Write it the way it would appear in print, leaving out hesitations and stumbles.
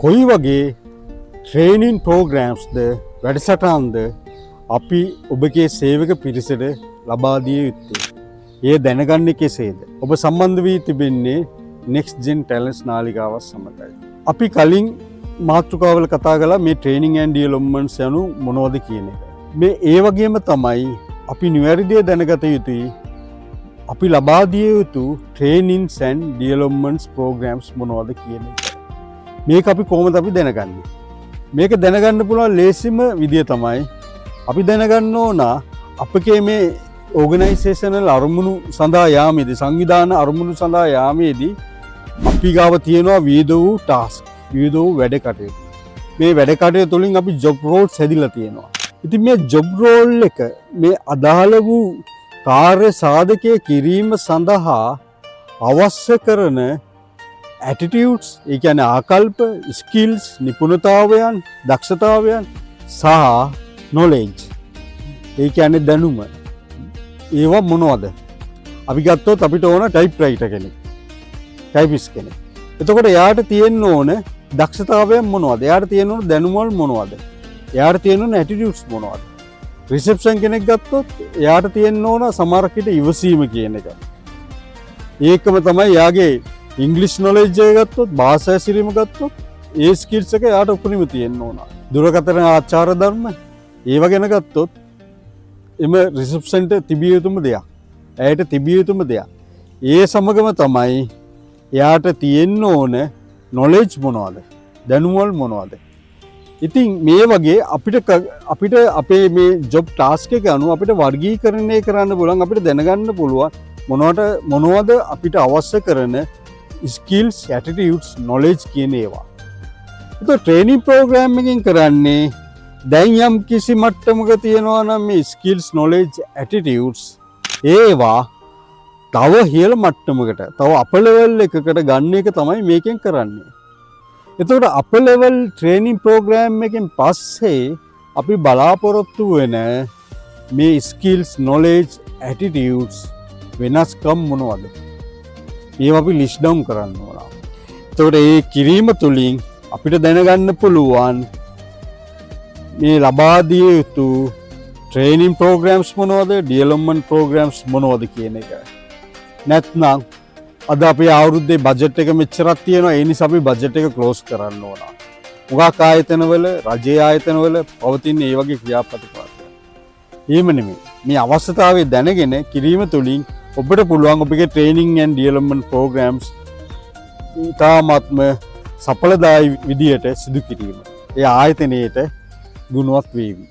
කොයි වගේ ට්‍රේනින් ප්‍රෝග්‍රෑම්ස්ද වැඩසටහන්ද අපි ඔබගේ සේවක පිරිසට ලබා දිය යුත්තේ. ඒ දැනගන්නේ කෙසේද? ඔබ සම්බන්ධ වී තිබෙන්නේ Next Gen Talents නාලිකාවත් සමගයි. අපි කලින් මාතෘකාවල කතා කළා මේ ට්‍රේනින් ඇන්ඩ් ඩෙවලොප්මන්ට්ස් යනු මොනවද කියන එක. මේ ඒ වගේම තමයි අපි නිවැරදිව දැනගත යුතුයි අපි ලබා දිය යුතු ට්‍රේනින්ස් ඇන්ඩ් ඩෙවලොප්මන්ට්ස් ප්‍රෝග්‍රෑම්ස් මොනවද කියන එක. මේක අපි කොහොමද අපි දැනගන්නේ? මේක දැනගන්න පුළුවන් ලේසිම විදිය තමයි අපි දැනගන්න ඕන අපගේ මේ ඕගනයිසේෂනල් අරමුණු සඳහා යාමේදී සංවිධාන අරමුණු සඳහා යාමේදී අපි ගාව තියෙනවා විවිධ වූ ටාස්ක් විවිධ වූ වැඩ කටයුතු. මේ වැඩ කටයුතු වලින් අපි ජොබ් රෝල්ස් හැදිලා තියෙනවා. ඉතින් මේ ජොබ් රෝල් එක මේ අදාළ වූ කාර්ය සාධකයේ කිරීම සඳහා අවශ්‍ය කරන ඇටිටියුඩ්ස්, ඒ කියන්නේ ආකල්ප, ස්කිල්ස්, නිපුණතාවයන්, දක්ෂතාවයන් සහ නොලෙජ්, ඒ කියන්නේ දැනුම. ඒවා මොනවද? අපි ගත්තොත් අපිට ඕන ටයිප් රයිටර් කෙනෙක්, ටයිපිස්ට් කෙනෙක්. එතකොට එයාට තියෙන්න ඕන දක්ෂතාවයන් මොනවද? එයාට තියෙන්න ඕන දැනුම වල මොනවද? එයාට තියෙන්න ඕන ඇටිටියුඩ්ස් මොනවද? රිසෙප්ෂන් කෙනෙක් ගත්තොත් එයාට තියෙන්න ඕන සමහරකට ඉවසීම කියන එක. ඒකම තමයි එයාගේ ඉංග්‍රීසි නොලෙජ් එක ගත්තොත්, භාෂා හැසිරීම ගත්තොත් ඒ ස්කිල්ස් එක එයාට උපරිම තියෙන්න ඕන. දුරකථන ආචාර ධර්ම ඒව ගැන ගත්තොත් එම රිසෙප්ෂන්ට තිබිය යුතුම දෙයක්. ඇයට තිබිය යුතුම දෙයක්. ඒ සමගම තමයි එයාට තියෙන්න ඕන නොලෙජ් මොනවද? දැනුම වල මොනවද? ඉතින් මේ වගේ අපිට අපේ මේ ජොබ් ටාස්ක් එක අනුව අපිට වර්ගීකරණය කරන්න පුළුවන්, අපිට දැනගන්න පුළුවන් මොනවද අපිට අවශ්‍ය කරන ස්කිල්ස්, ඇටිටියුඩ්ස්, නොලෙජ් කියන ඒවා. එතකොට ට්‍රේනින් ප්‍රෝග්‍රෑම් එකකින් කරන්නේ දැන් යම් කිසි මට්ටමක තියෙනවා නම් මේ ස්කිල්ස්, නොලෙජ්, ඇටිටියුඩ්ස් ඒවා තව ඉහළ මට්ටමකට, තව අප ලෙවල් එකකට ගන්න එක තමයි මේකෙන් කරන්නේ. එතකොට අප ලෙවල් ට්‍රේනින් ප්‍රෝග්‍රෑම් එකෙන් පස්සේ අපි බලාපොරොත්තු වෙන මේ ස්කිල්ස්, නොලෙජ්, ඇටිටියුඩ්ස් වෙනස්කම් මොනවද? ඒවා අපි ලිස්ට් ඩවුන් කරන්න ඕන. එතකොට ඒ කිරීම තුළින් අපිට දැනගන්න පුළුවන් මේ ලබා දිය යුතු ට්‍රේනින් ප්‍රෝග්‍රෑම්ස් මොනවද, ඩෙවලොප්මන්ට් ප්‍රෝග්‍රෑම්ස් මොනවද කියන එක. නැත්නම් අද අපේ අවුරුද්දේ බජට් එක මෙච්චරක් තියෙනවා, ඒ නිසා අපි බජට් එක ක්ලෝස් කරන්න ඕන. උගක් ආයතනවල, රජයේ ආයතනවල පවතින ඒ වගේ ක්‍රියාපටිපාටිය. එහෙම නෙමෙයි. මේ අවශ්‍යතාවය දැනගෙන කිරීම තුළින් ඔබට පුළුවන් ඔබගේ ට්‍රේනින් ඇන්ඩ් ඩෙවලොප්මන්ට් ප්‍රෝග්‍රෑම්ස් ඉතාමත්ම සඵලදායී විදියට සිදු කිරීම. ඒ ආයතනයේට ගුණවත් වේවි.